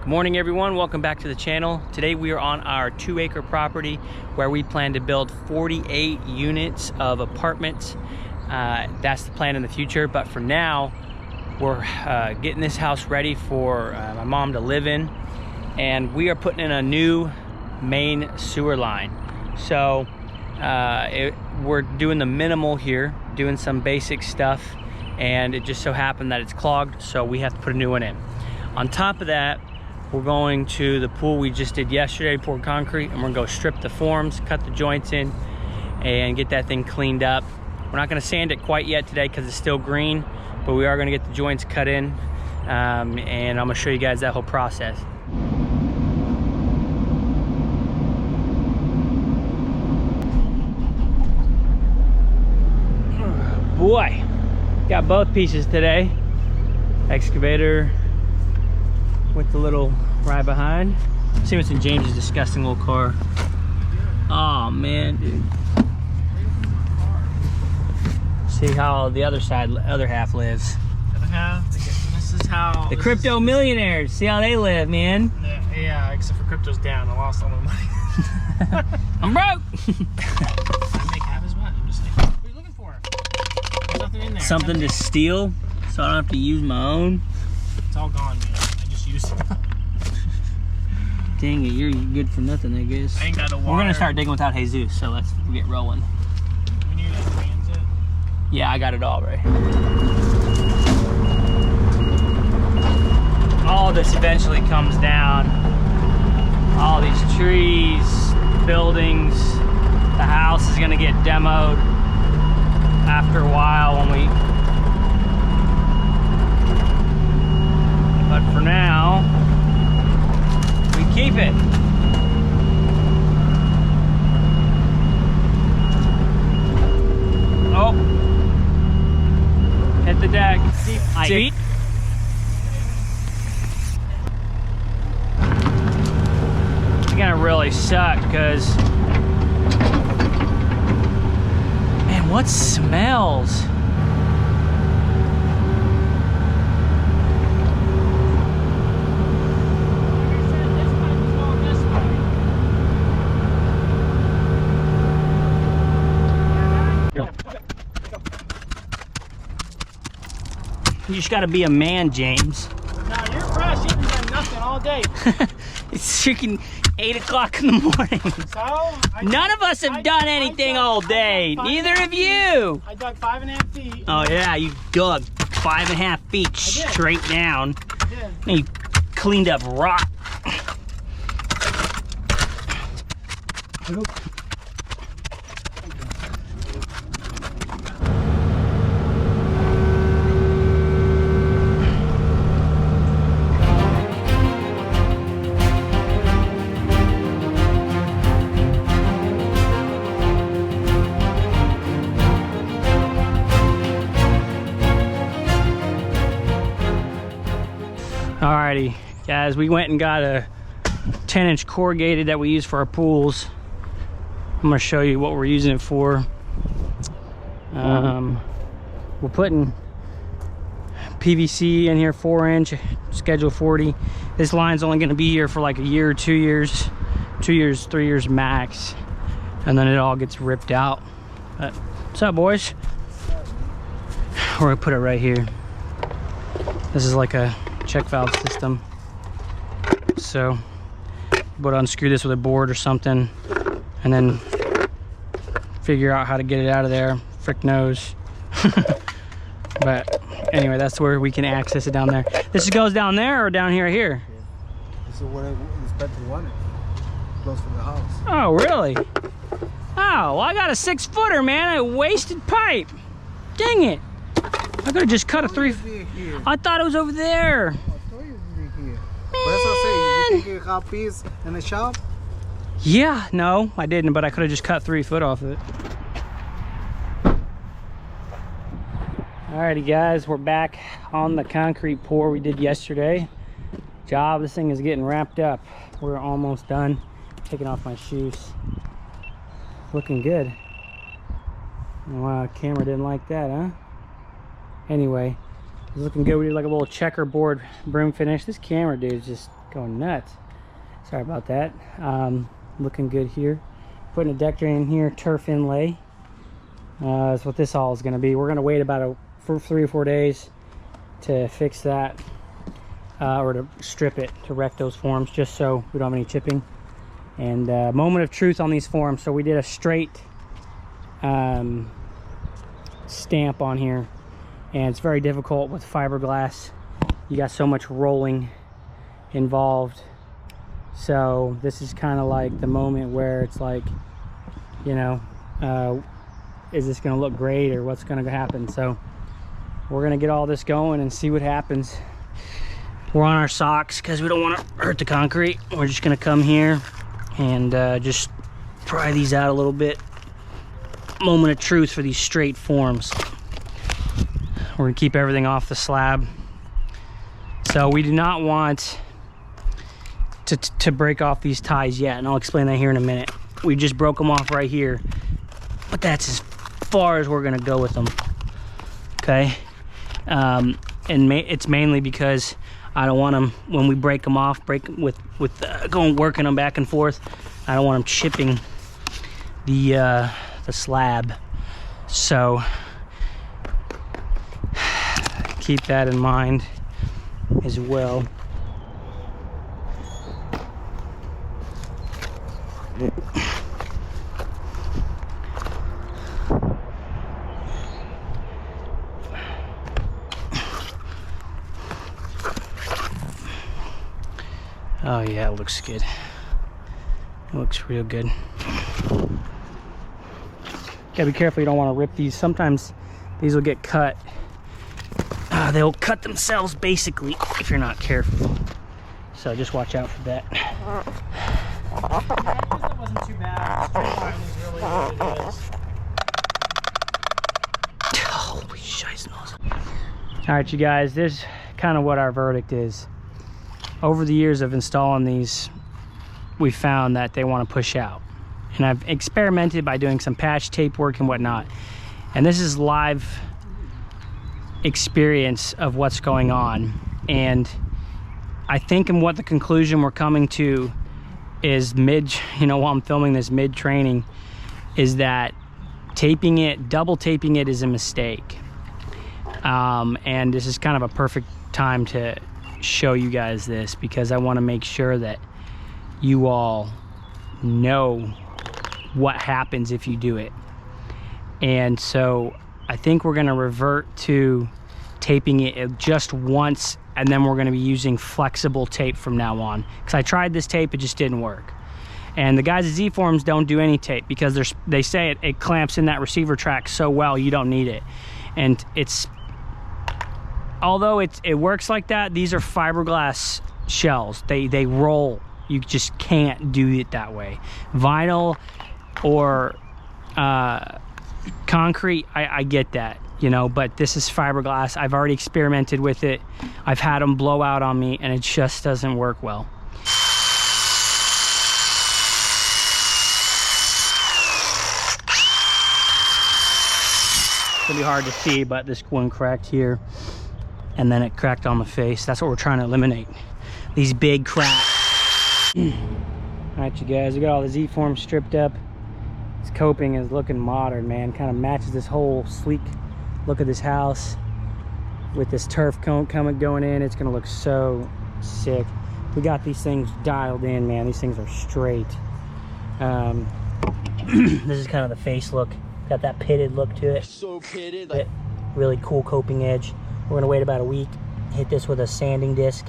Good morning everyone, welcome back to the channel. Today we are on our 2-acre property where we plan to build 48 units of apartments. That's the plan in the future, but for now we're getting this house ready for my mom to live in, and we are putting in a new main sewer line. So we're doing the minimal here, doing some basic stuff, and it just so happened that it's clogged, so we have to put a new one in. On top of that, we're going to the pool we just did yesterday, poured concrete, and we're gonna go strip the forms, cut the joints in, and get that thing cleaned up. We're not gonna sand it quite yet today because it's still green, but we are gonna get the joints cut in, and I'm gonna show you guys that whole process. Boy, got both pieces today. Excavator with the little ride behind. See what's in James's disgusting little car. Oh man, dude. See how the other half lives. Other half? This is how the crypto millionaires. See how they live, man. Yeah, except for crypto's down. I lost all my money. I'm broke. I make half as much. I'm just like, what are you looking for? There's nothing in there. Something to steal, so I don't have to use my own. It's all gone, man. I just used it. Dang it, you're good for nothing, I guess. I ain't got a water. We're gonna start digging without Jesus, so let's get rolling. We need to advance it. Yeah, I got it all right. All this eventually comes down. All these trees, buildings. The house is gonna get demoed after a while when we... But for now, we keep it. Oh, hit the deck. See? It's gonna really suck because, man, what smells? You just gotta be a man, James. No, you're fresh. You haven't done nothing all day. It's freaking 8 o'clock in the morning. So? None of us have done anything all day. Neither of you. I dug 5.5 feet. Oh yeah, you dug 5.5 feet straight down. I did. And you cleaned up rock. Alrighty, guys, we went and got a 10-inch corrugated that we use for our pools. I'm gonna show you what we're using it for. We're putting PVC in here, 4-inch, schedule 40. This line's only gonna be here for like a year or 2 years, 2 years, 3 years max, and then it all gets ripped out. But, what's up, boys? We're gonna put it right here. This is like a check valve system, so but unscrew this with a board or something and then figure out how to get it out of there. Frick knows. But anyway, that's where we can access it down there. This goes down there or down here? Yeah. This is what it's better to want it close to the house. Oh really? Oh well, I got a 6-footer, man. I wasted pipe. Dang it, I could have just cut a 3. I thought it was over there. I told you it would be here. But that's what I say. You think you got a piece in the shop? Yeah, no, I didn't, but I could have just cut 3 foot off of it. Alrighty, guys, we're back on the concrete pour we did yesterday. This thing is getting wrapped up. We're almost done. Taking off my shoes. Looking good. Wow, camera didn't like that, huh? Anyway, it's looking good. We did like a little checkerboard broom finish. This camera, dude, is just going nuts. Sorry about that. Looking good here. Putting a deck drain in here, turf inlay. That's what this all is going to be. We're going to wait about 3 or 4 days to fix that, or to strip it, to wreck those forms, just so we don't have any chipping. And moment of truth on these forms. So we did a straight stamp on here, and it's very difficult with fiberglass. You got so much rolling involved. So this is kind of like the moment where it's like, you know, is this going to look great, or what's going to happen? So we're going to get all this going and see what happens. We're on our socks because we don't want to hurt the concrete. We're just going to come here and just pry these out a little bit. Moment of truth for these straight forms. We're going to keep everything off the slab. So we do not want to break off these ties yet, and I'll explain that here in a minute. We just broke them off right here, but that's as far as we're going to go with them. Okay, and it's mainly because I don't want them, when we break them off, going working them back and forth, I don't want them chipping the slab. So keep that in mind as well. Oh yeah, it looks good. It looks real good. Gotta be careful, you don't want to rip these. Sometimes these will get cut. They'll cut themselves basically if you're not careful. So just watch out for that. That wasn't too bad. Straight line is really what it is. Holy shiznose. Alright, you guys, this is kind of what our verdict is. Over the years of installing these, we found that they want to push out. And I've experimented by doing some patch tape work and whatnot. And this is live experience of what's going on. And I think what the conclusion we're coming to is while I'm filming this mid-training, is that double taping it is a mistake. And this is kind of a perfect time to show you guys this, because I want to make sure that you all know what happens if you do it. And so I think we're going to revert to taping it just once, and then we're going to be using flexible tape from now on, because I tried this tape, it just didn't work. And the guys at Z-Forms don't do any tape because they say it clamps in that receiver track so well you don't need it. And although it works like that, these are fiberglass shells. They roll. You just can't do it that way. Vinyl or concrete, I get that, you know, but this is fiberglass. I've already experimented with it. I've had them blow out on me, and it just doesn't work well. It's gonna be hard to see, but this one cracked here, and then it cracked on the face. That's what we're trying to eliminate, these big cracks. All right, you guys, we got all the Z-forms stripped up. This coping is looking modern, man. Kind of matches this whole sleek look of this house with this turf cone going in. It's gonna look so sick. We got these things dialed in, man. These things are straight. This is kind of the face look. Got that pitted look to it. So pitted. Like, really cool coping edge. We're gonna wait about a week, hit this with a sanding disc.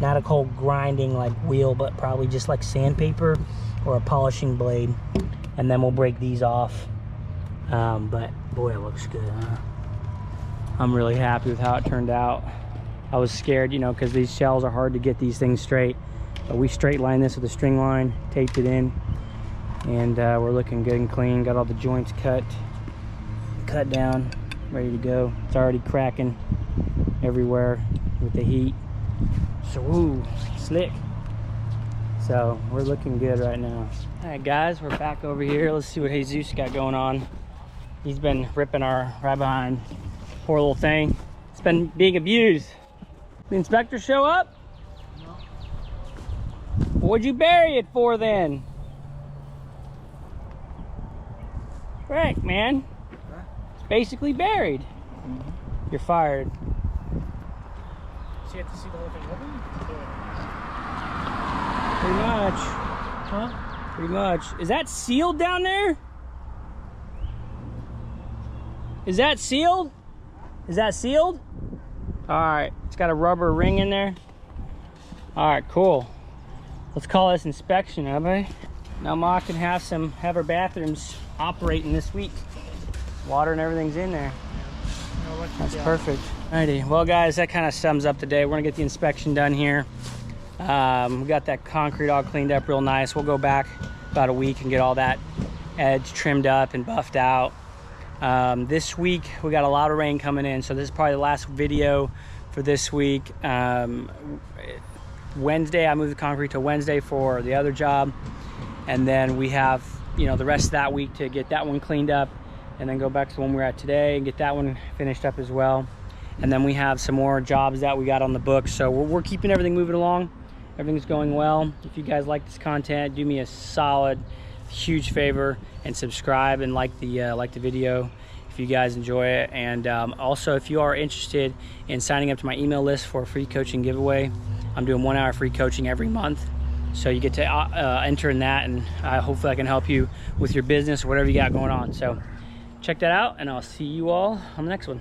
Not a cold grinding like wheel, but probably just like sandpaper or a polishing blade. And then we'll break these off. But boy, it looks good, huh? I'm really happy with how it turned out. I was scared, you know, because these shells are hard to get these things straight. But we straight lined this with a string line, taped it in, and we're looking good and clean. Got all the joints cut down, ready to go. It's already cracking everywhere with the heat. So, woo, slick. So we're looking good right now. All right, guys, we're back over here. Let's see what Jesus got going on. He's been ripping our right behind. Poor little thing. It's been being abused. The inspector show up? No. What'd you bury it for then? Right, man. Huh? It's basically buried. You're fired. So you have to see the whole thing open? Pretty much. Huh? Pretty much. Is that sealed down there? Is that sealed? Is that sealed? All right, it's got a rubber ring in there. All right, cool. Let's call this inspection, everybody. Now Ma can have her bathrooms operating this week. Water and everything's in there. That's perfect. Alrighty, well guys, that kind of sums up the day. We're gonna get the inspection done here. We got that concrete all cleaned up real nice. We'll go back about a week and get all that edge trimmed up and buffed out. This week we got a lot of rain coming in, so this is probably the last video for this week. Wednesday, I moved the concrete to Wednesday for the other job, and then we have, you know, the rest of that week to get that one cleaned up, and then go back to the one we're at today and get that one finished up as well. And then we have some more jobs that we got on the books, so we're keeping everything moving along. Everything's going well. If you guys like this content, do me a solid, huge favor and subscribe and like the video if you guys enjoy it. And also, if you are interested in signing up to my email list for a free coaching giveaway, I'm doing 1 hour free coaching every month, so you get to enter in that, and hopefully I can help you with your business or whatever you got going on. So check that out, and I'll see you all on the next one.